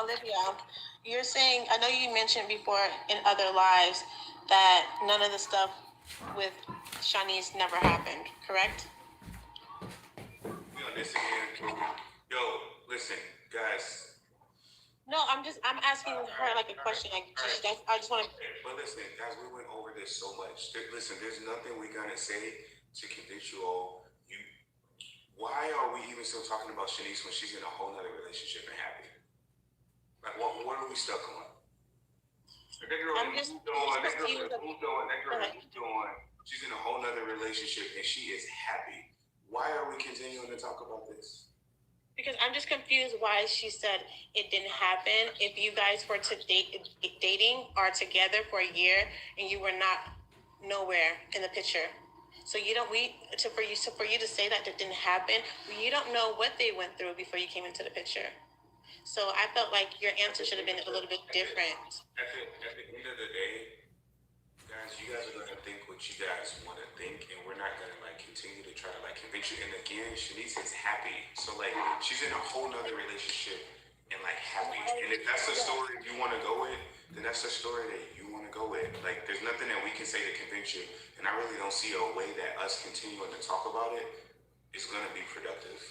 Olivia, you're saying, I know you mentioned before in other lives that none of the stuff with Shanice never happened, correct? We on this again. Yo, listen, guys. No, I'm asking her like a question. Like, I just want to. But listen, guys, we went over this so much. Listen, there's nothing we're gonna say to convince you all. Why are we even still talking about Shanice when she's in a whole nother relationship and happy? Like, what are we stuck on? That girl has moved on. That girl has moved on. That girl has moved on. She's in a whole nother relationship and she is happy. Why are we continuing to talk about this? Because I'm just confused why she said it didn't happen. If you guys were dating or together for a year and you were not nowhere in the picture, so you don't for you to say that didn't happen, you don't know what they went through before you came into the picture. So I felt like your answer should have been a little bit different. At the end of the day, guys, you guys are gonna think what you guys want to think, and we're not gonna continue to try to convince you. And again, Shanice is happy, so she's in a whole nother relationship and happy. And if that's the story you want to go with, then that's the story that you want to go with. There's nothing that we can say to convince you, and I really don't see a way that us continuing to talk about it is gonna be productive.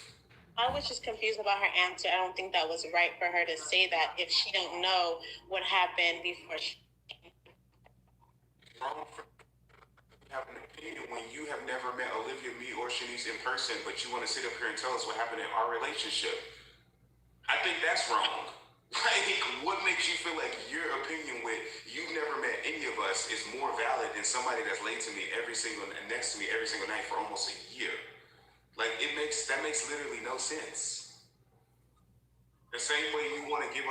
I was just confused about her answer. I don't think that was right for her to say that if she don't know what happened before she. Wrong for have an opinion when you have never met Olivia, me, or Shanice in person, but you want to sit up here and tell us what happened in our relationship. I think that's wrong. What makes you feel like your opinion with you've never met any of us is more valid than somebody that's late to me next to me every single night for almost a year? That makes literally no sense. The same way you want to give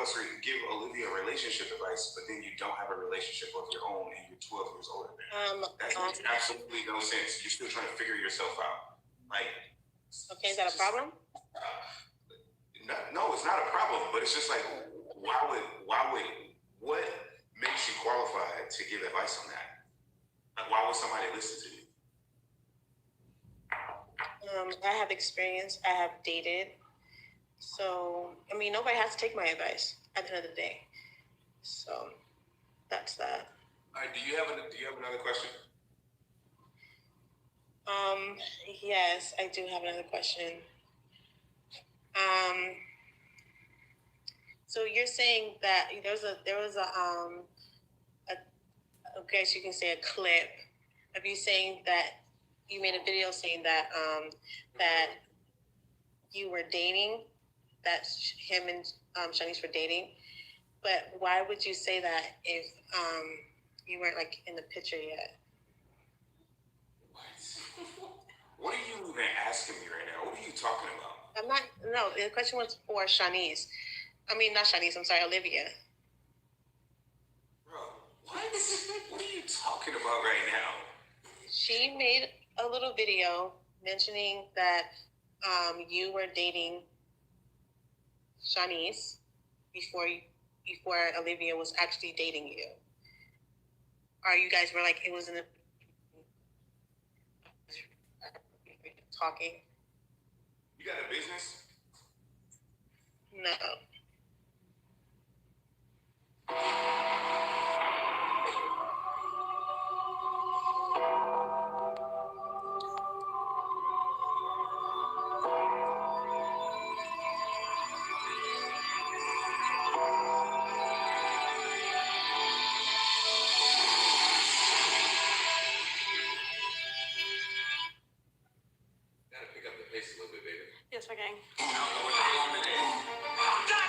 Olivia relationship advice, but then you don't have a relationship of your own and you're 12 years older than her. That makes absolutely no sense. You're still trying to figure yourself out. Okay, is that a problem? No, it's not a problem, but it's just what makes you qualified to give advice on that? Why would somebody listen to you? I have experience. I have dated. So, nobody has to take my advice at the end of the day. So, that's that. All right, do you have another question? Yes, I do have another question. So you're saying that there was a I guess you can say a clip of you saying that you made a video saying that that you were dating, that him and Shanice were dating. But why would you say that if you weren't in the picture yet? What are you even asking me right now? What are you talking about? I'm not. No, the question was for Shanice. Not Shanice. I'm sorry, Olivia. Bro, what? What are you talking about right now? She made a little video mentioning that you were dating Shanice before Olivia was actually dating you. Or you guys were it was in a talking. You got a business? No. Gotta pick up the pace a little bit, baby. Yes, okay. I don't know what the hell I'm in.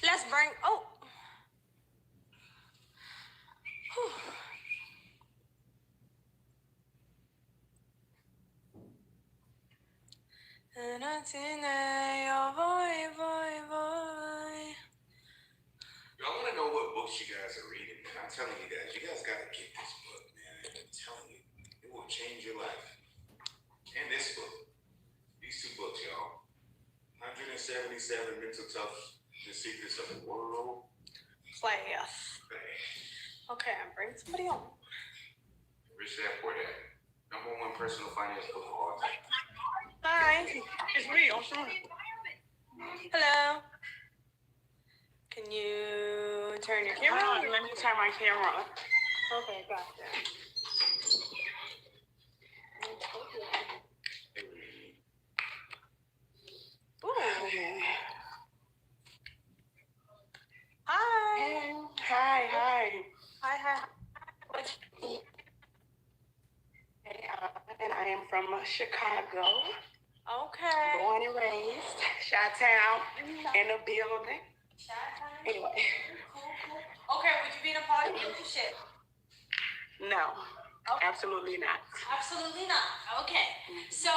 Let's bring. Oh. Whew. And I sing your boy. Y'all want to know what books you guys are reading? I'm telling you guys got to get this book, man. I'm telling you, it will change your life. And this book, these two books, y'all. 177 Mental Tough, The Secrets of the World. Class. Okay, I'm bringing somebody on. Rich Dad Poor Dad. #1 personal finance book of all time. Hi. It's me, I'm sure. Hello. Can you turn your camera on? Let me turn my camera on. Okay, gotcha. Ooh. Hi. Hi. Hi. Hey, and I am from Chicago, Okay. born and raised, Chi-Town, in the building. Anyway, Cool. Okay, would you be in a poly relationship? no, Okay. absolutely not. Absolutely not. Okay. So,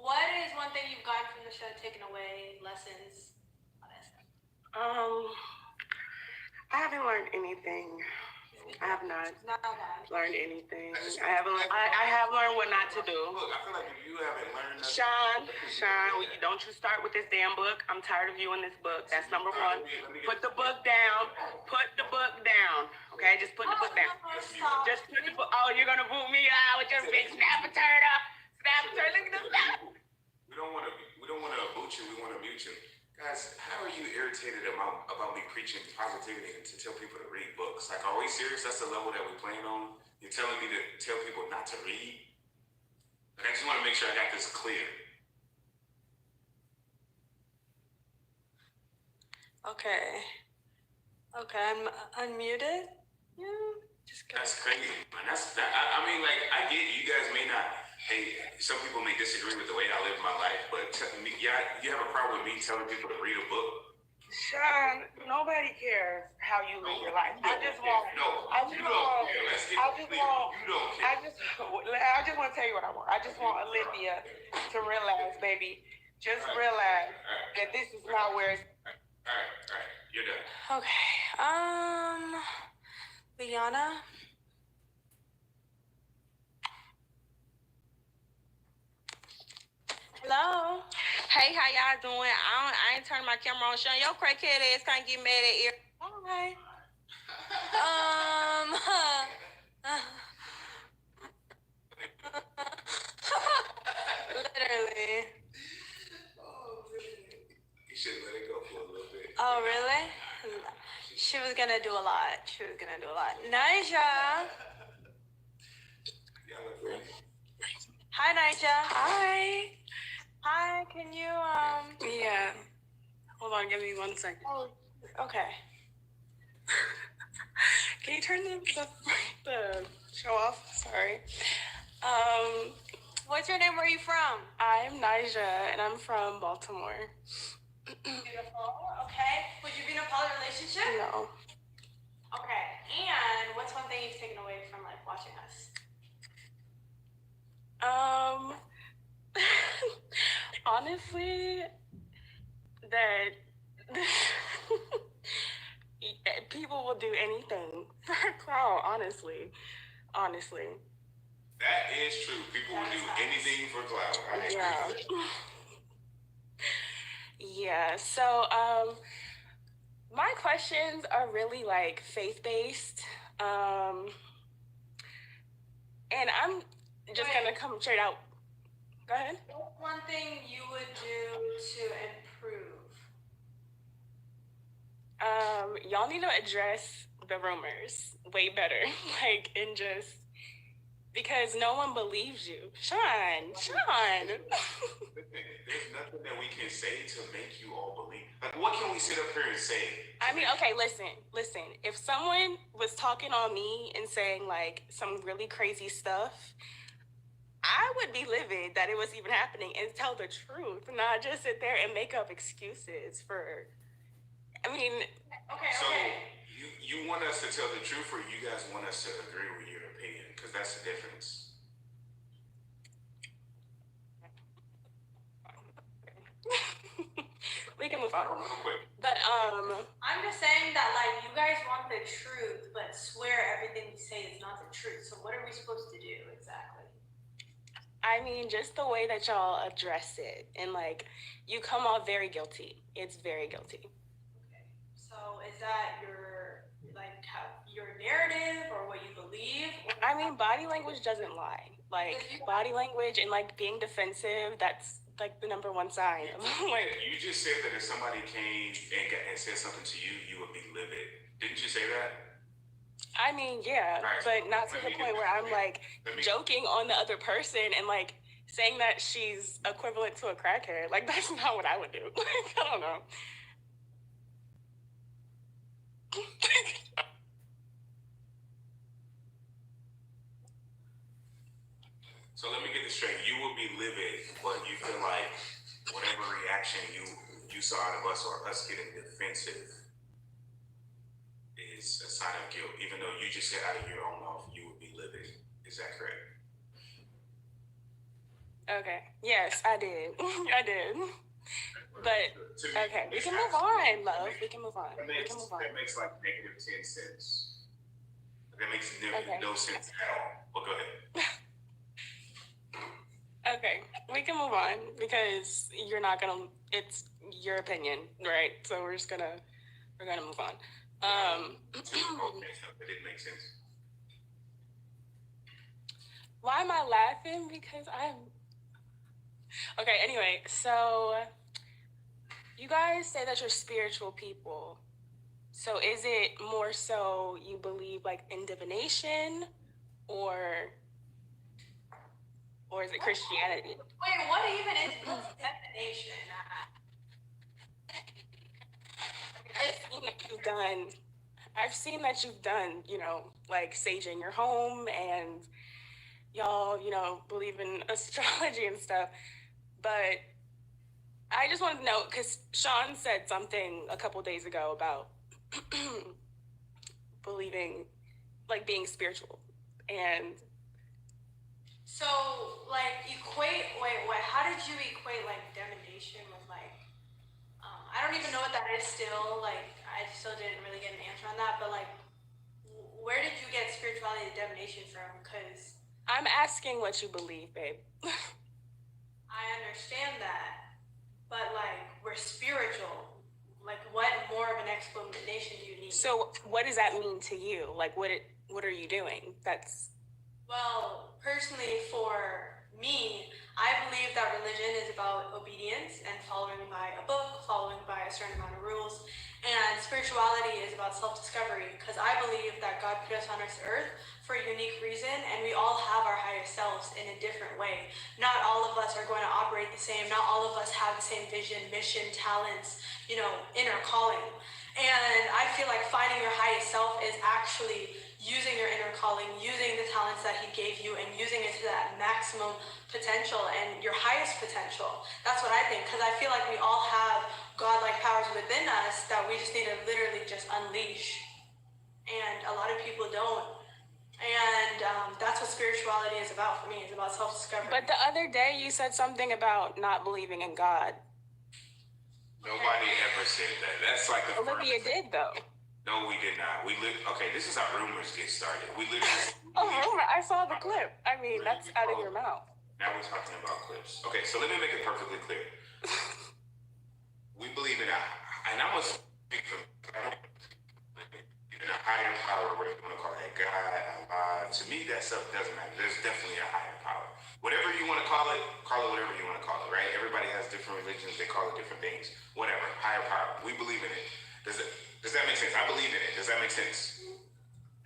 what is one thing you've gotten from the show, taken away, lessons, all that stuff? I haven't learned anything. I have not Not bad. learned anything. I have learned what not to do. Look, I feel like if you haven't learned nothing, Sean, don't you start with this damn book. I'm tired of you in this book. That's #1. Put the book down. Put the book down. Okay, just put the book down. Stop. Just put the book. Oh, you're gonna boot me out with your big snapper turtle. Look at this snap. we don't want to boot you. We want to mute you. Guys, how are you irritated about me preaching positivity and to tell people to read books? Like, are we serious? That's the level that we're playing on? You're telling me to tell people not to read? Like, I just want to make sure I got this clear. Okay, I'm unmuted. Yeah, just go. That's crazy, man. I mean, like, I get you guys may not. Hey, some people may disagree with the way I live my life, but you have a problem with me telling people to read a book? Sean, nobody cares how you live your life. I just want to tell you what I want. I just want Olivia to realize, baby, just realize that this is not where it's... All right, you're done. Okay, Liana? Hello? Hey, how y'all doing? I ain't turning my camera on. Sean, your crackhead ass can't get mad at ear. Hi. Literally. You should let it go for a little bit. Oh, really? She was gonna do a lot. Naija. Yeah, look ready. Hi, Naija. Hi. Can you, Yeah. Hold on, give me 1 second. Oh, okay. Can you turn the show off? Sorry. What's your name? Where are you from? I'm Naija, and I'm from Baltimore. Beautiful. Okay. Would you be in a poly relationship? No. Okay. And what's one thing you've taken away from like watching us? Honestly, that people will do anything for clout, honestly. That is true. People will do anything for clout. I agree Yeah. with that. Yeah, so my questions are really like faith-based. And I'm just gonna come straight out. Go ahead. What's one thing you would do to improve? Y'all need to address the rumors way better. Like, and just because no one believes you. Sean. There's nothing that we can say to make you all believe. Like, what can we sit up here and say? I mean, okay, listen. If someone was talking on me and saying like some really crazy stuff, I would be livid that it was even happening and tell the truth, not just sit there and make up excuses for I mean, Okay, So okay. you want us to tell the truth, or you guys want us to agree with your opinion? Because that's the difference. we can move on. Real quick. But I'm just saying that, like, you guys want the truth, but swear everything you say is not the truth. So what are we supposed to do exactly? I mean, just the way that y'all address it, and like, you come off very guilty. It's very guilty. Okay. So is that your, like, your narrative or what you believe? I mean, body language doesn't lie. Like, body language and like being defensive, that's like the number one sign. Like, You just said that if somebody came and said something to you, you would be livid. Didn't you say that? I mean, yeah, Right. but not to the point where I'm like joking on the other person and like saying that she's equivalent to a crackhead. Like, that's not what I would do. Like, I don't know. So let me get this straight. You will be livid, but you feel like whatever reaction you saw out of us or us getting defensive is a sign of guilt, even though you just said out of your own mouth you would be livid. Is that correct? Okay. Yes, I did. I did. But To me, okay, we it's can move absolutely- on, love. We can move on. That We makes, can move on. that makes like negative 10 cents. That makes Okay. no sense at all. But go ahead. Okay, we can move on because you're not gonna. It's your opinion, right? So we're gonna move on. Okay, so that didn't make sense. Why am I laughing? Because I'm. Okay. Anyway, so you guys say that you're spiritual people. So is it more so you believe like in divination, or is it Christianity? Wait, what even is what's definition? I've seen that you've done, like saging your home, and y'all, believe in astrology and stuff. But I just wanted to know, because Sean said something a couple days ago about believing, like being spiritual. And So, like, how did you equate, like, divination with, like, I don't even know what that is still, like, I still didn't really get an answer on that, but, like, where did you get spirituality and divination from? Because I'm asking what you believe, babe. I understand that, but, like, we're spiritual. Like, what more of an explanation do you need? So what does that mean to you? Like, what are you doing? Well, personally, for me, I believe that religion is about obedience and following by a book, following by a certain amount of rules, and spirituality is about self-discovery, because I believe that God put us on this earth for a unique reason, and we all have our higher selves in a different way. Not all of us are going to operate the same. Not all of us have the same vision, mission, talents, inner calling. And I feel like finding your highest self is actually using your inner calling, using the talents that he gave you, and using it to that maximum potential and your highest potential. That's what I think, because I feel like we all have godlike powers within us that we just need to literally just unleash. And a lot of people don't. And that's what spirituality is about for me. It's about self-discovery. But the other day you said something about not believing in God. Nobody ever said that. That's like the Olivia did, though. No, we did not. Okay, this is how rumors get started. We literally. Oh, rumor! I saw the clip. I mean, that's out of your mouth. Now we're talking about clips. Okay, so let me make it perfectly clear. We believe in and I'm gonna speak for in a higher power, whatever you want to call it, God, Allah. To me, that stuff doesn't matter. There's definitely a higher power. Whatever you want to call it whatever you want to call it, right? Everybody has different religions. They call it different things. Whatever, higher power. We believe in it. Does that make sense? I believe in it. Does that make sense?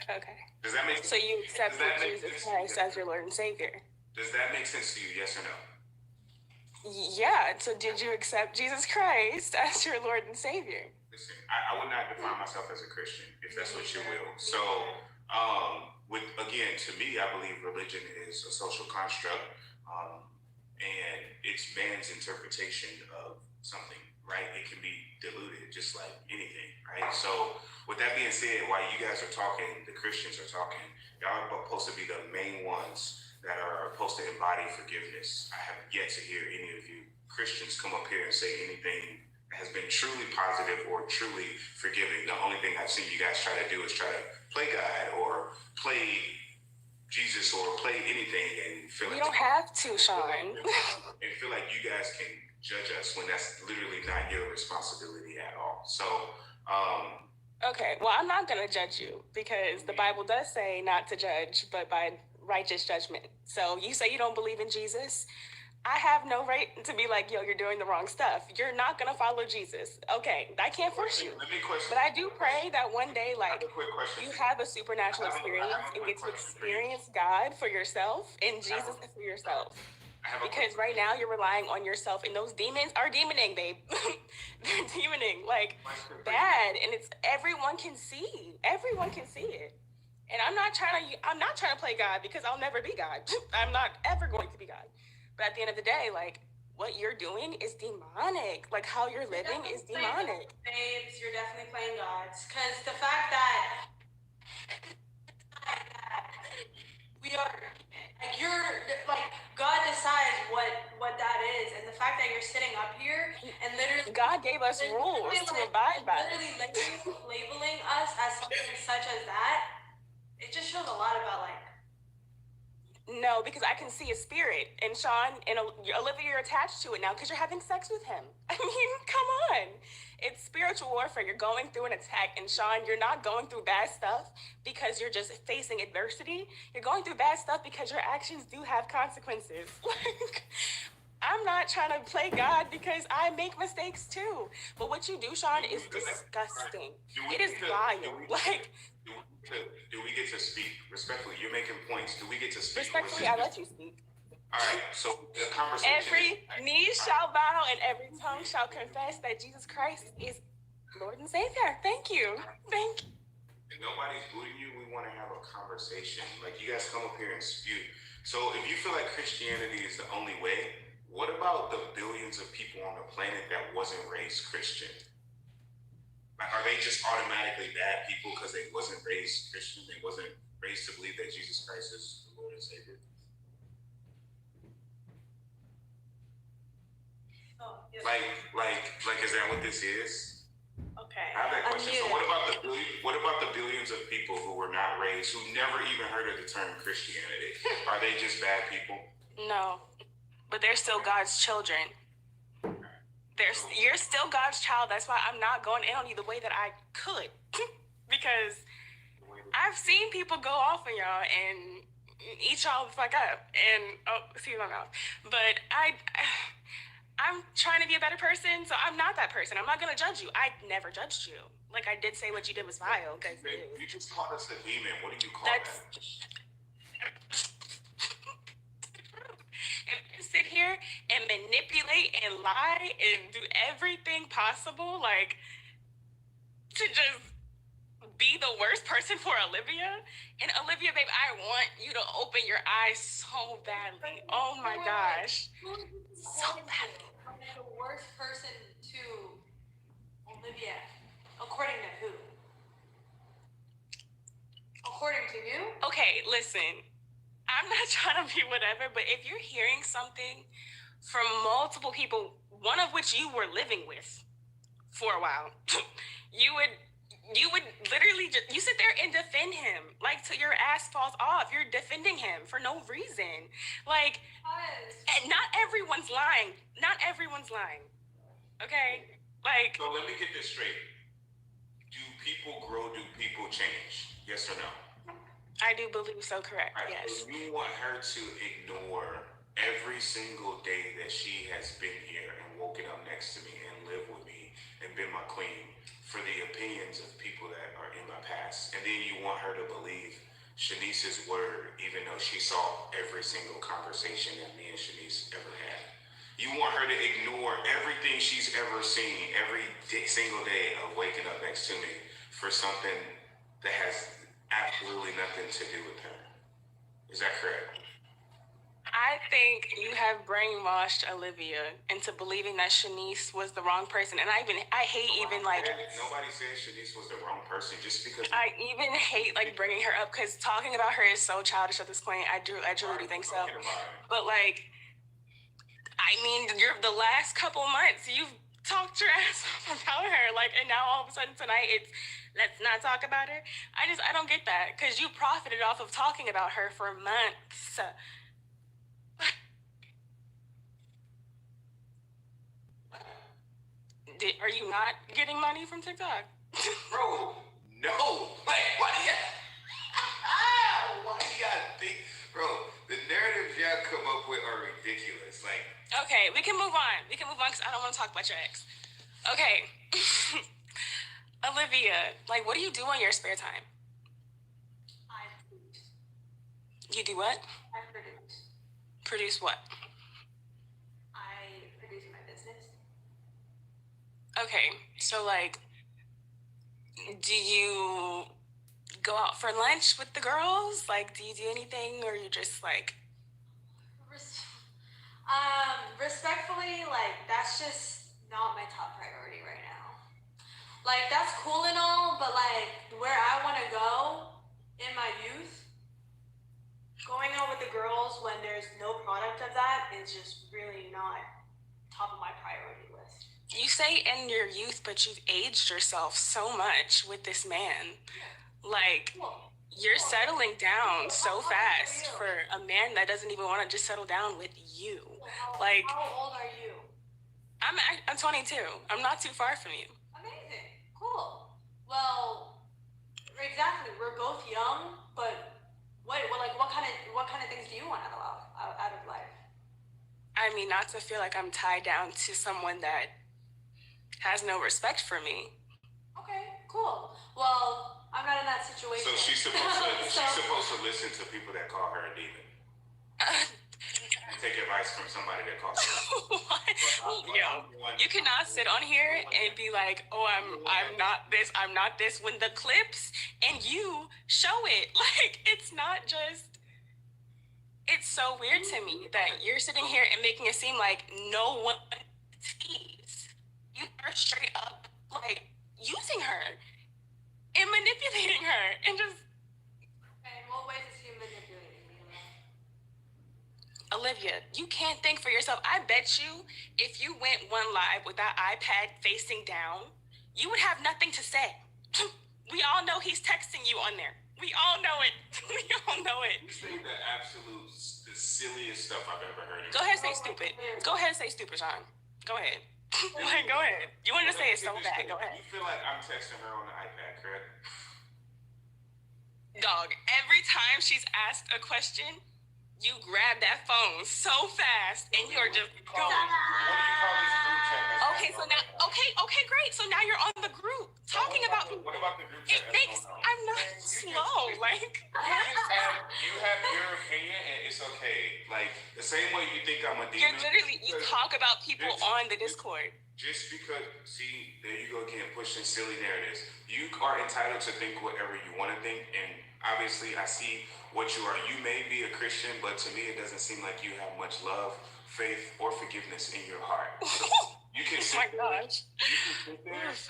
Okay. Does that make sense? So you accepted Jesus Christ as your Lord and Savior? Does that make sense to you? Yes or no? Yeah. So did you accept Jesus Christ as your Lord and Savior? Listen, I would not define myself as a Christian, if that's what you will. So, to me, I believe religion is a social construct, and it's man's interpretation of something. right? It can be diluted just like anything, right? So with that being said, while you guys are talking, the Christians are talking, y'all are supposed to be the main ones that are supposed to embody forgiveness. I have yet to hear any of you Christians come up here and say anything that has been truly positive or truly forgiving. The only thing I've seen you guys try to do is try to play God or play Jesus or play anything and feel You like don't have to, Sean. and feel like you guys can judge us when that's literally not your responsibility at all. So, Okay, well, I'm not going to judge you because the Bible does say not to judge, but by righteous judgment. So you say you don't believe in Jesus. I have no right to be like, yo, you're doing the wrong stuff. You're not going to follow Jesus. Okay, I can't force you. But I do pray that one day, like, you have a supernatural experience and get to experience God for yourself and Jesus for yourself. Because right now you're relying on yourself, and those demons are demoning, babe. They're demoning like bad, and it's everyone can see. Everyone can see it. And I'm not trying to play God because I'll never be God. I'm not ever going to be God. But at the end of the day, like what you're doing is demonic. Like how you're living is demonic. Babes, you're definitely playing gods. Because the fact that we are like you're like God decides what that is, and the fact that you're sitting up here and literally God gave us rules to abide by. Literally labeling us as something such as that, it just shows a lot about like. No, because I can see a spirit, and Sean and Olivia, you're attached to it now because you're having sex with him. I mean, come on. It's spiritual warfare. You're going through an attack, and Sean, you're not going through bad stuff because you're just facing adversity. You're going through bad stuff because your actions do have consequences. Like, I'm not trying to play God because I make mistakes too. But what you do, Sean, is disgusting. It is vile. Like, do we get to speak respectfully? You're making points. Do we get to speak? Respectfully, I let you speak. All right. So the conversation. Every knee shall bow and every tongue shall confess that Jesus Christ is Lord and Savior. Thank you. Thank you. If nobody's booting you, we want to have a conversation. Like you guys come up here and spew. So if you feel like Christianity is the only way, what about the billions of people on the planet that wasn't raised Christian? Like, are they just automatically bad people because they wasn't raised Christian? They wasn't raised to believe that Jesus Christ is the Lord and Savior? Like, is that what this is? Okay. I have that question. So what about the billions of people who were not raised, who never even heard of the term Christianity? Are they just bad people? No, but they're still God's children. You're still God's child. That's why I'm not going in on you the way that I could. Because I've seen people go off on y'all and eat y'all the fuck up. And, excuse my mouth. But I'm trying to be a better person, so I'm not that person. I'm not going to judge you. I never judged you. Like, I did say what you did was vile. You just called us a demon. What do you call that? And sit here and manipulate and lie and do everything possible, like, to just be the worst person for Olivia. And Olivia, babe, I want you to open your eyes so badly. Oh my gosh. So badly. The worst person to Olivia, according to who? According to you? Okay, listen. I'm not trying to be whatever, but if you're hearing something from multiple people, one of which you were living with for a while, you would literally just, you sit there and defend him like till your ass falls off. You're defending him for no reason. Like, and not everyone's lying. Not everyone's lying. Okay? Like, so let me get this straight. Do people grow? Do people change? Yes or no? I do believe so, correct. Right, yes. So you want her to ignore every single day that she has been here and woken up next to me and lived with me and been my queen for the opinions of people that are in my past. And then you want her to believe Shanice's word, even though she saw every single conversation that me and Shanice ever had. You want her to ignore everything she's ever seen every single day of waking up next to me for something that has absolutely nothing to do with her. Is that correct? I think you have brainwashed Olivia into believing that Shanice was the wrong person, and I hate even like. Nobody said Shanice was the wrong person just because. I even hate like bringing her up because talking about her is so childish at this point. I truly do think so. But like, I mean, you're the last couple months you've talked your ass off about her, like, and now all of a sudden tonight it's let's not talk about her. I don't get that because you profited off of talking about her for months. Are you not getting money from TikTok? Bro, no. Like, why do you think, bro, the narratives y'all come up with are ridiculous. Like, okay, we can move on. Because I don't want to talk about your ex. Okay. Olivia, like, what do you do on your spare time? I produce. You do what? I produce. Produce what? I produce my business. Okay, so like, do you go out for lunch with the girls? Like, do you do anything, or you just like? Respectfully, like, that's just not my top priority right now. Like, that's cool and all, but like, where I want to go in my youth, going out with the girls when there's no product of that is just really not top of my priority list. You say in your youth, but you've aged yourself so much with this man. Like, you're settling down so fast for a man that doesn't even want to just settle down with you. Like, how old are you? I'm 22. I'm not too far from you. Amazing. Cool. Well, exactly. We're both young, but what kind of things do you want out of life? I mean, not to feel like I'm tied down to someone that has no respect for me. Okay, cool. Well, I'm not in that situation. so she's supposed to listen to people that call her a demon. And take advice from somebody that calls her. Yo, you cannot sit on here and be like, oh, I'm not this when the clips and you show it. Like, it's not just. It's so weird to me that you're sitting here and making it seem like no one sees. You are straight up like using her and manipulating her and just. In what ways is he manipulating me? Olivia, you can't think for yourself. I bet you if you went one live with that iPad facing down, you would have nothing to say. We all know he's texting you on there. We all know it. We all know it. You say the silliest stuff I've ever heard. Go ahead and say stupid. Go ahead and say stupid, Sean. Go ahead. Like, go ahead. You wanted to say it so bad. Go ahead. You feel like I'm texting her on the iPad, correct? Dog, every time she's asked a question, you grab that phone so fast and you're just going. What do you call this group chat? Okay, so now, okay, great. So now you're on the group talking about. What about the group chat? It makes. I'm not slow. Like. You have your opinion and it's okay. Like the same way you think I'm a demon. You talk about people on the Discord. Just because, see, there you go again, pushing silly narratives. You are entitled to think whatever you want to think, and obviously I see what you are. You may be a Christian, but to me it doesn't seem like you have much love, faith, or forgiveness in your heart. You can Oh my gosh.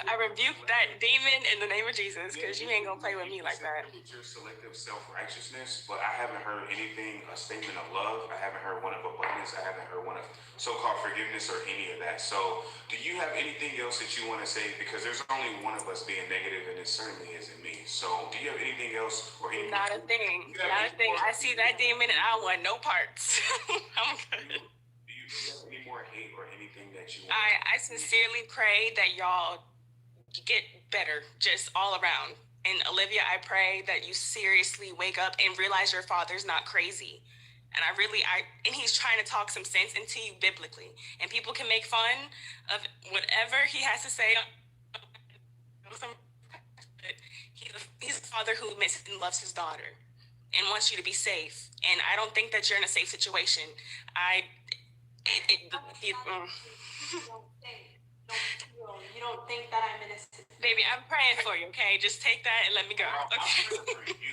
I rebuke that demon in the name of Jesus, because you ain't gonna play with me like that. With your selective self-righteousness, but I haven't heard anything, a statement of love. I haven't heard one of abundance. I haven't heard one of so-called forgiveness or any of that. So do you have anything else that you want to say? Because there's only one of us being negative, and it certainly isn't me. So do you have anything else or anything? Not a thing. Not a thing. I see that demon and I want no parts. I'm good. Do you have any more hate or anything that you want? I sincerely pray that y'all get better just all around. And Olivia, I pray that you seriously wake up and realize your father's not crazy. And and he's trying to talk some sense into you biblically. And people can make fun of whatever he has to say. He's a father who admits and loves his daughter and wants you to be safe. And I don't think that you're in a safe situation. You don't think that I'm innocent. Baby, I'm praying for you, okay? Just take that and let me go. Okay?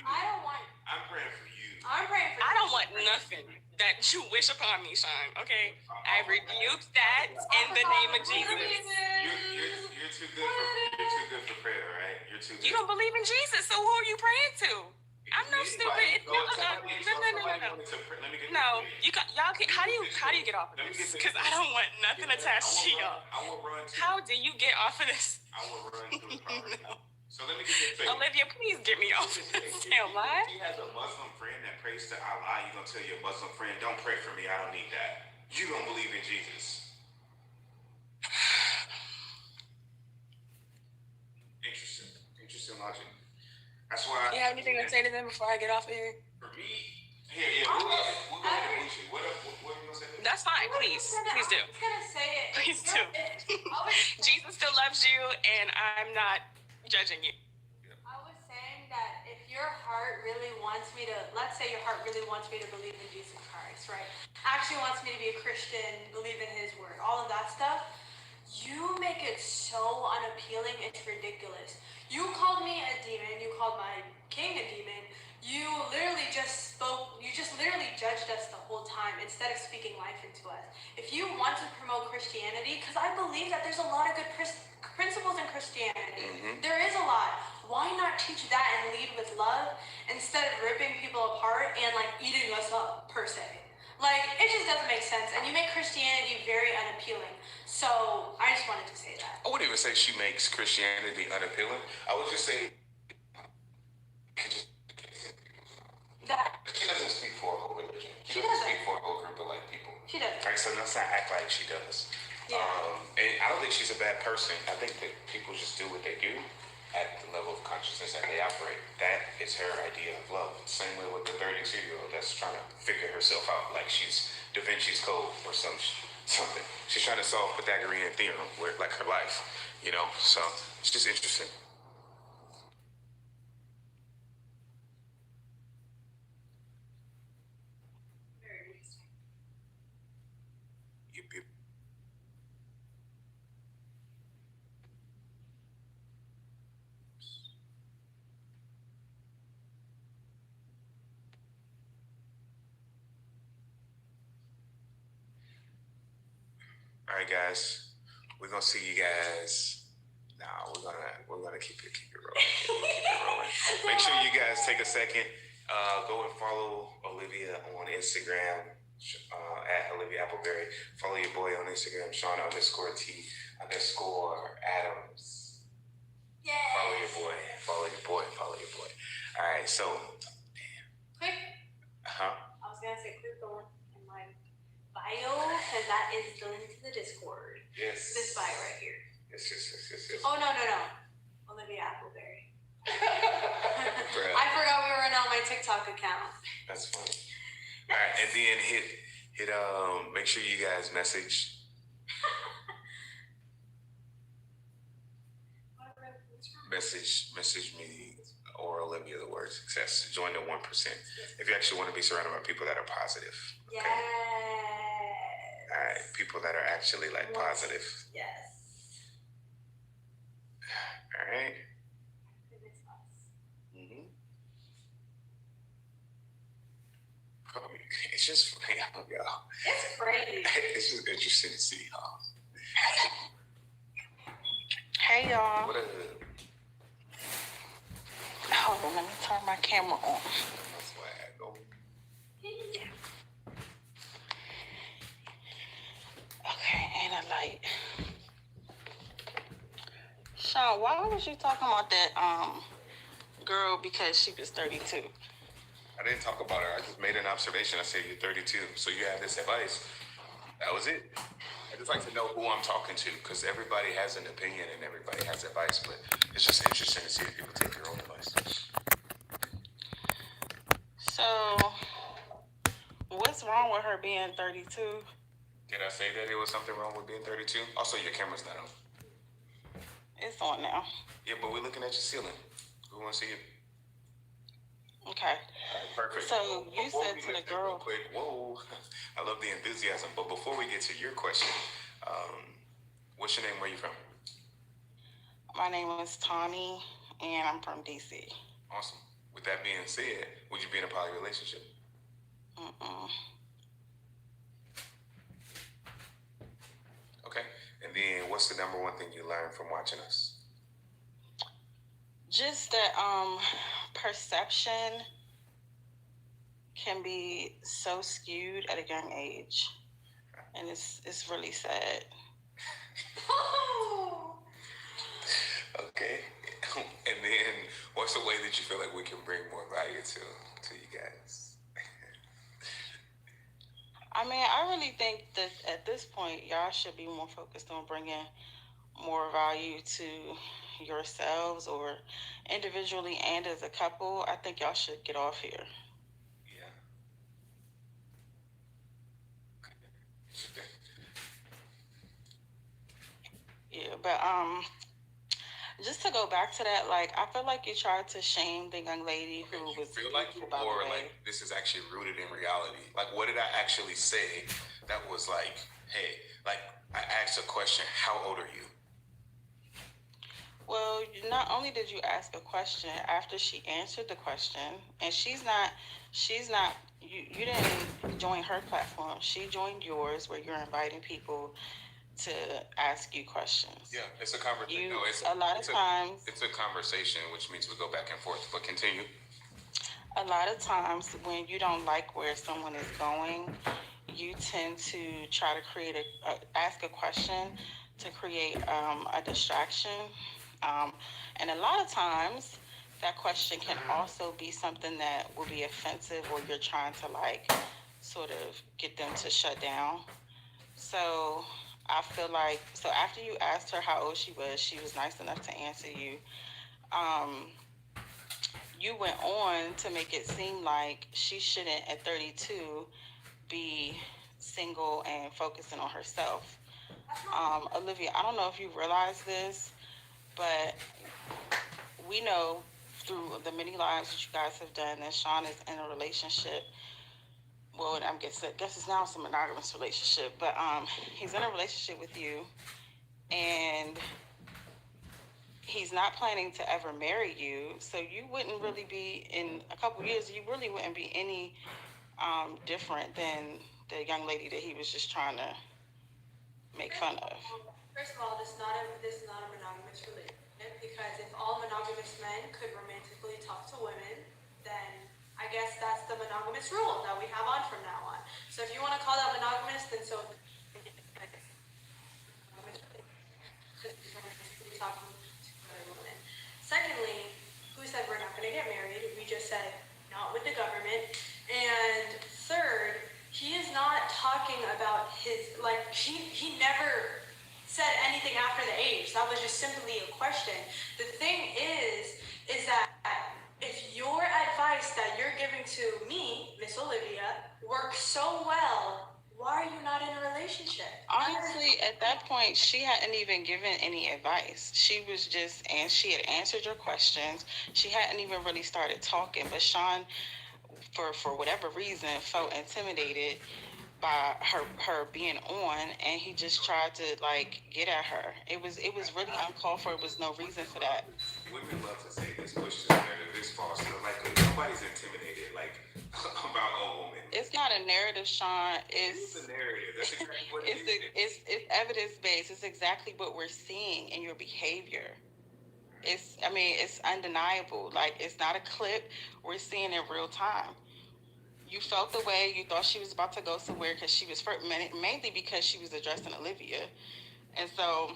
I don't want. I'm praying for you. I'm praying for I don't you. want nothing that you wish upon me, Sean. Okay, I rebuke that in the name of Jesus. You're too good for prayer, right? You're too good. You don't believe in Jesus, so who are you praying to? I'm no stupid. No. Y'all can. How do you get off of this? Because I don't want nothing attached to y'all. I will run to. How do you get off of this? I will run to the car. No. So let me get this straight. Olivia, please get me off of this damn line. If you have a Muslim friend that prays to Allah, you're gonna tell your Muslim friend, "Don't pray for me. I don't need that." You don't believe in Jesus. Interesting logic. That's why. You have anything to say to them before I get off of here? For me, we'll go ahead and bullshit. What are you gonna say? That's fine. Please do. I was gonna say it. Please do. Jesus still loves you, and I'm not judging you. I was saying that if your heart really wants me to, let's say your heart really wants me to believe in Jesus Christ, right? Actually wants me to be a Christian, believe in His word, all of that stuff. You make it so unappealing, it's ridiculous. You called me a demon, you called my king a demon, you just literally judged us the whole time instead of speaking life into us. If you want to promote Christianity, because I believe that there's a lot of good principles in Christianity. Mm-hmm. There is a lot. Why not teach that and lead with love instead of ripping people apart and like eating us up, per se? Like, it just doesn't make sense, and you make Christianity very unappealing. So, I just wanted to say that. I wouldn't even say she makes Christianity unappealing. I would just say that she doesn't speak for a whole religion. She doesn't speak for a whole group of like people. She doesn't. Right, so let's not act like she does. Yeah. And I don't think she's a bad person. I think that people just do what they do at the level of consciousness that they operate. That is her idea of love. Same way with the 32-year-old that's trying to figure herself out like she's Da Vinci's Code or something. She's trying to solve Pythagorean theorem where like her life, you know. So it's just interesting. Very interesting. Yep. All right, guys, we're gonna see you guys. Nah, we're gonna keep it rolling. Make sure you guys take a second, go and follow Olivia on Instagram at Olivia Appleberry. Follow your boy on Instagram, Sean_T_Adams. Yes. Follow your boy. All right, so. Quick. Huh? I was gonna say quick go in my bio, because that is the link to the Discord. Yes. This bio right here. Yes. Oh, no. Olivia Appleberry. I forgot we were on my TikTok account. That's funny. All right, and then hit make sure you guys message. Message me or Olivia the word success. Join the 1%. If you actually want to be surrounded by people that are positive. Okay? Yes. All right, people that are actually like positive. Yes. All right. It's just funny, y'all. It's crazy. It's just interesting to see, y'all. Hey, y'all. What a... Hold on, let me turn my camera on. That's why I go. Okay, and a light. Sean, why was you talking about that girl because she was 32? I didn't talk about her. I just made an observation. I said, you're 32, so you have this advice. That was it. I just like to know who I'm talking to because everybody has an opinion and everybody has advice, but it's just interesting to see if people take their own advice. So, what's wrong with her being 32? Did I say that there was something wrong with being 32? Also, your camera's not on. It's on now. Yeah, but we're looking at your ceiling. We want to see it. Okay. Right, perfect. So you said to the girl. Quick, whoa, I love the enthusiasm. But before we get to your question, what's your name? Where you from? My name is Tawny, and I'm from DC. Awesome. With that being said, would you be in a poly relationship? Okay. And then what's the number one thing you learned from watching us? Just that perception can be so skewed at a young age, and it's really sad. Okay. And then what's the way that you feel like we can bring more value to you guys? I mean, I really think that at this point, y'all should be more focused on bringing more value to yourselves or individually and as a couple. I think y'all should get off here. Yeah. Yeah, but just to go back to that, like I feel like you tried to shame the young lady who You was feel like, or like this is actually rooted in reality? Like, what did I actually say that was like, hey, like I asked a question, how old are you? Well, not only did you ask a question, after she answered the question, and she's not, you didn't join her platform. She joined yours where you're inviting people to ask you questions. Yeah, it's a conversation. No, a lot of times, it's a conversation, which means we go back and forth. But continue. a lot of times when you don't like where someone is going, you tend to try to create ask a question to create a distraction. And a lot of times that question can also be something that will be offensive or you're trying to like sort of get them to shut down. So I feel like, so after you asked her how old she was nice enough to answer you. You went on to make it seem like she shouldn't at 32 be single and focusing on herself. Olivia, I don't know if you realize this, but we know through the many lives that you guys have done that Sean is in a relationship. Well, I guess it's now it's a monogamous relationship, but he's in a relationship with you, and he's not planning to ever marry you. So you wouldn't really be, in a couple years, you really wouldn't be any different than the young lady that he was just trying to make fun of. First of all, this is not a monogamous relationship, because if all monogamous men could romantically talk to women, then I guess that's the monogamous rule that we have on from now on. So if you want to call that monogamous, then so. Secondly, who said we're not going to get married? We just said not with the government. And third, he is not talking about his, like, he never said anything after the age. That was just simply a question. The thing is that if your advice that you're giving to me, Miss Olivia, works so well, why are you not in a relationship? Honestly, at that point, she hadn't even given any advice. She was just, and she had answered your questions. She hadn't even really started talking. But Sean, for whatever reason, felt intimidated by her being on, and he just tried to like get at her. It was really uncalled for. It was no reason for that. Women love to say this pushes narrative is false. Like nobody's intimidated like about a woman. It's not a narrative, Sean. It's a narrative. That's exactly what it is. It's evidence based. It's exactly what we're seeing in your behavior. It's undeniable. Like, it's not a clip. We're seeing it real time. You felt the way. You thought she was about to go somewhere because she was mainly because she was addressing Olivia, and so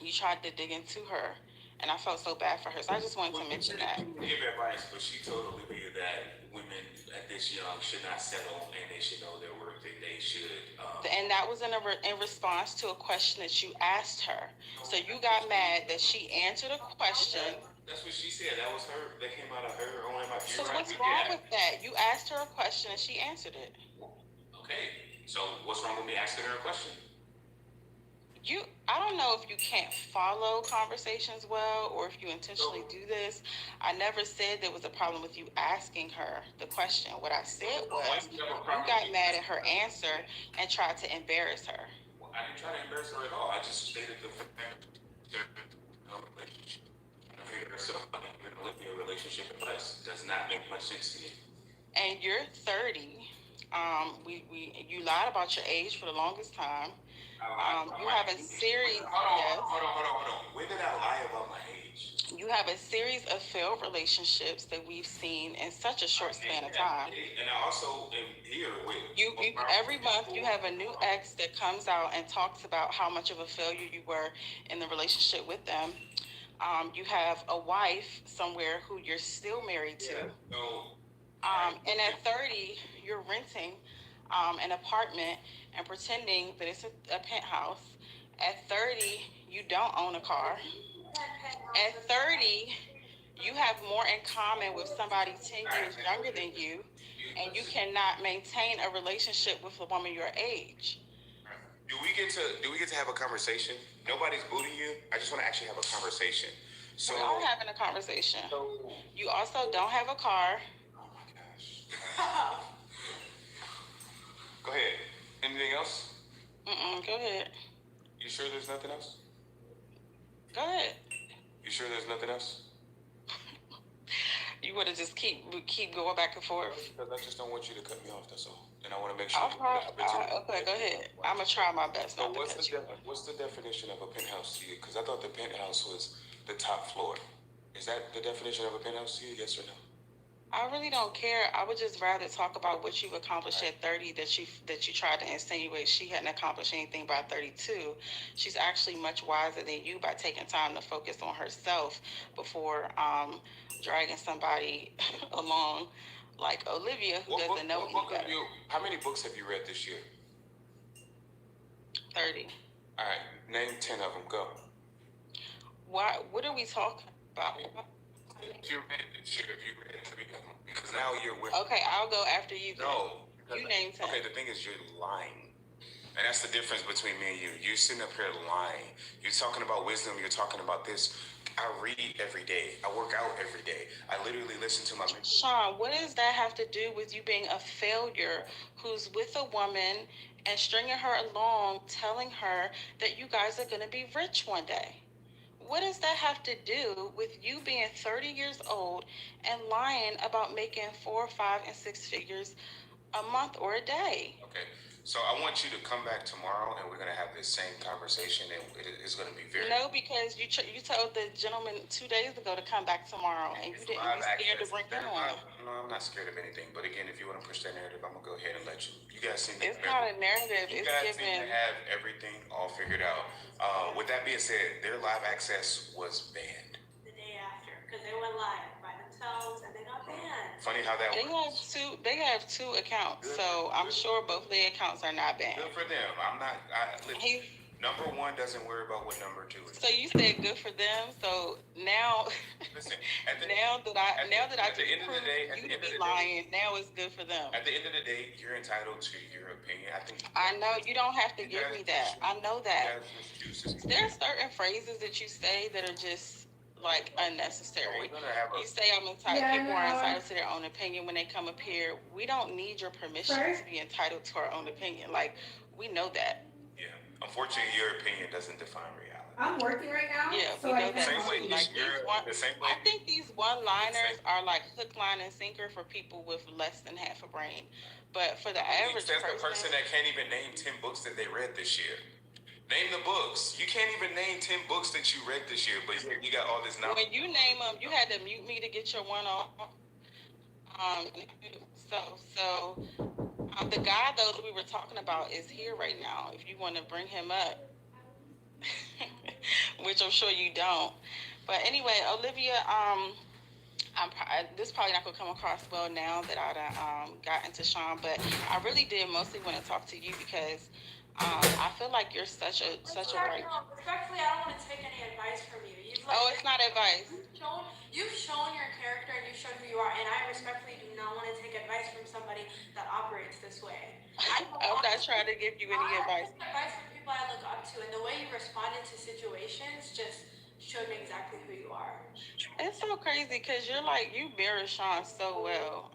you tried to dig into her. And I felt so bad for her. So I just wanted to mention that. She didn't give advice, but she told Olivia that women at this young should not settle and they should know their worth and they should. And that was in response to a question that you asked her. So you got mad that she answered a question. That's what she said. That was her. That came out of her own mouth. So what's wrong with that? You asked her a question and she answered it. Okay. So what's wrong with me asking her a question? I don't know if you can't follow conversations well or if you intentionally do this. I never said there was a problem with you asking her the question. What I said was you got mad at her answer and tried to embarrass her. Well, I didn't try to embarrass her at all. I just stated the fact that relationship. figure herself out, you're in a living relationship unless does not make much sense to me. And you're 30. You lied about your age for the longest time. You have a series. Yes. Hold on. When did I lie about my age? You have a series of failed relationships that we've seen in such a short span of time. And I also am here with you every month you have a new ex that comes out and talks about how much of a failure you were in the relationship with them. You have a wife somewhere who you're still married to. And at 30, you're renting an apartment and pretending that it's a penthouse. At 30, you don't own a car. At 30, you have more in common with somebody 10 years younger than you, and you cannot maintain a relationship with a woman your age. Do we get to have a conversation? Nobody's booting you. I just want to actually have a conversation. So we are having a conversation. You also don't have a car. Oh my gosh. Go ahead. Anything else? Go ahead. You sure there's nothing else? Go ahead. You sure there's nothing else? You want to just keep going back and forth? Because I just don't want you to cut me off, that's all. And I want to make sure. Okay, go ahead. I'm going to try my best not to cut you. What's the definition of a penthouse to you? Because I thought the penthouse was the top floor. Is that the definition of a penthouse to you, yes or no? I really don't care. I would just rather talk about what you've accomplished at 30 that you tried to insinuate she hadn't accomplished anything by 32. She's actually much wiser than you by taking time to focus on herself before dragging somebody along like Olivia, who doesn't know any better. How many books have you read this year? 30. All right, name 10 of them. Go. What are we talking about? If you read this year, if you read 3 of them, because now you're with. Okay, I'll go after you. No. You name 10. Okay, the thing is, you're lying. And that's the difference between me and you. You're sitting up here lying. You're talking about wisdom. You're talking about this. I read every day. I work out every day. I literally listen to my. Sean, what does that have to do with you being a failure who's with a woman and stringing her along, telling her that you guys are going to be rich one day? What does that have to do with you being 30 years old and lying about making 4, 5, and 6 figures a month or a day? Okay. So I want you to come back tomorrow, and we're going to have this same conversation, and it's going to be very. No, because you told the gentleman 2 days ago to come back tomorrow, and you didn't be scared to bring him on. No, I'm not scared of anything. But again, if you want to push that narrative, I'm going to go ahead and let you. You guys seem to. It's not a narrative. You guys seem to have everything all figured out. With that being said, their live access was banned. The day after, because they went live by themselves and they got banned. Funny how that works. They have two accounts, so I'm sure both their accounts are not banned. Good for them. Number 1 doesn't worry about what number 2 is. So you said good for them. So now, listen. Now that I just proved you to be lying, now it's good for them. At the end of the day, you're entitled to your opinion. I know you don't have to give me that. I know that. There are certain phrases that you say that are just like unnecessary. You say I'm entitled. People are entitled to their own opinion when they come up here. We don't need your permission to be entitled to our own opinion. Like, we know that. Yeah. Unfortunately, your opinion doesn't define reality. I'm working right now. Yeah, so we know that. Same way I think these one-liners are like hook, line, and sinker for people with less than half a brain. But for the average that's the person that can't even name 10 books that they read this year. Name the books. You can't even name 10 books that you read this year, but you got all this knowledge. When you name them, you had to mute me to get your one on. The guy though that we were talking about is here right now. If you want to bring him up, which I'm sure you don't. But anyway, Olivia, this probably not gonna come across well now that I got into Sean, but I really did mostly want to talk to you because I feel like you're such a right. No, respectfully, I don't want to take any advice from you. It's not advice. You've shown your character and you've shown who you are, and I respectfully do not want to take advice from somebody that operates this way. I'm not trying to give you any advice. I take advice from people I look up to, and the way you responded to situations just showed me exactly who you are. It's so crazy because you mirror Sean so well.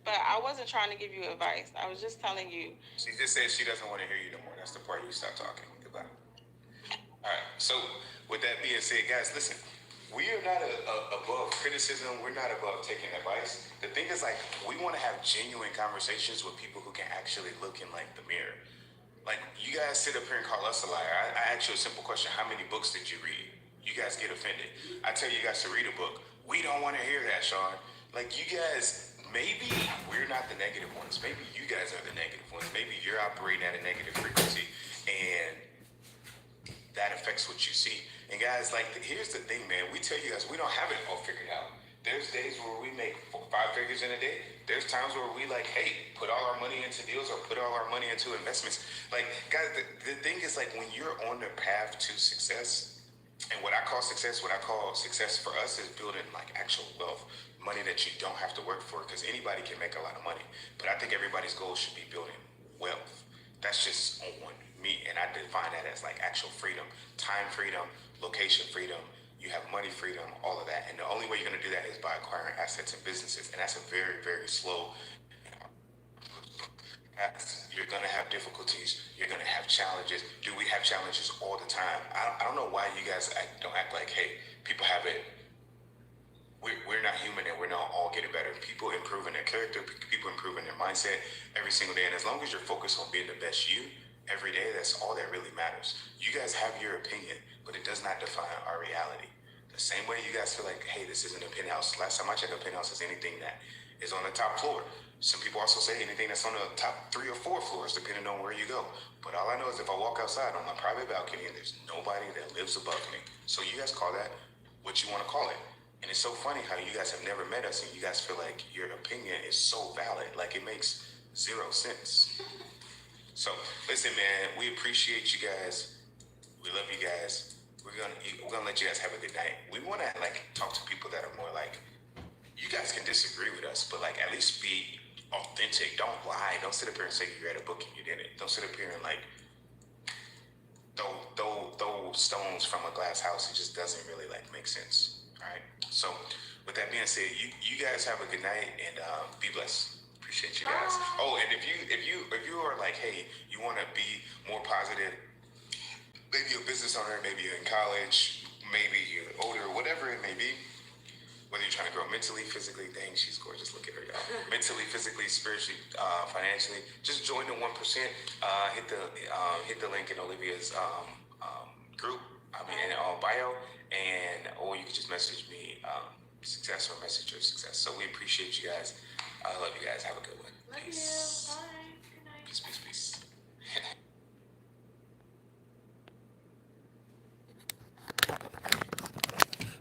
But I wasn't trying to give you advice. I was just telling you. She just said she doesn't want to hear you no more. That's the part you stop talking. Goodbye. All right. So with that being said, guys, listen. we are not above criticism. We're not above taking advice. The thing is, like, we want to have genuine conversations with people who can actually look in, like, the mirror. Like, you guys sit up here and call us a liar. I ask you a simple question. How many books did you read? You guys get offended. I tell you guys to read a book. We don't want to hear that, Sean. Like, you guys, maybe we're not the negative ones. Maybe you guys are the negative ones. Maybe you're operating at a negative frequency, and that affects what you see. And guys, like, here's the thing, man. We tell you guys, we don't have it all figured out. There's days where we make 5 figures in a day. There's times where we like, hey, put all our money into deals or put all our money into investments. Like, guys, the thing is, like, when you're on the path to success, and what I call success for us is building, like, actual wealth, money that you don't have to work for, because anybody can make a lot of money. But I think everybody's goal should be building wealth. That's just on me, and I define that as, like, actual freedom, time freedom, location freedom. You have money freedom, all of that. And the only way you're going to do that is by acquiring assets and businesses. And that's a very, very slow path. You're going to have difficulties. You're going to have challenges. Do we have challenges all the time? I don't know why you guys don't act like, hey, people have it. We're not human, and we're not all getting better. People improving their character. People improving their mindset every single day. And as long as you're focused on being the best you every day, that's all that really matters. You guys have your opinion, but it does not define our reality. The same way you guys feel like, hey, this isn't a penthouse. Last time I checked, a penthouse is anything that is on the top floor. Some people also say anything that's on the top 3 or 4 floors, depending on where you go. But all I know is if I walk outside on my private balcony and there's nobody that lives above me. So you guys call that what you want to call it. And it's so funny how you guys have never met us and you guys feel like your opinion is so valid. Like, it makes 0 sense. So listen, man, we appreciate you guys. We love you guys. We're gonna let you guys have a good night. We want to, like, talk to people that are more like, you guys can disagree with us, but, like, at least be authentic. Don't lie. Don't sit up here and say you read a book and you didn't. Don't sit up here and, like, throw stones from a glass house. It just doesn't really, like, make sense. All right. So with that being said, you guys have a good night, and be blessed. Appreciate you guys. Oh, and if you are like, hey, you want to be more positive, maybe you're a business owner, maybe you're in college, maybe you're older, whatever it may be, whether you're trying to grow mentally, physically, dang, she's gorgeous, look at her, y'all. Mentally, physically, spiritually, financially, just join the 1%. Hit the link in Olivia's group, in our bio, or you can just message me success or message your success. So we appreciate you guys. I love you guys. Have a good one. Love Peace. you. Bye. Good night. Peace.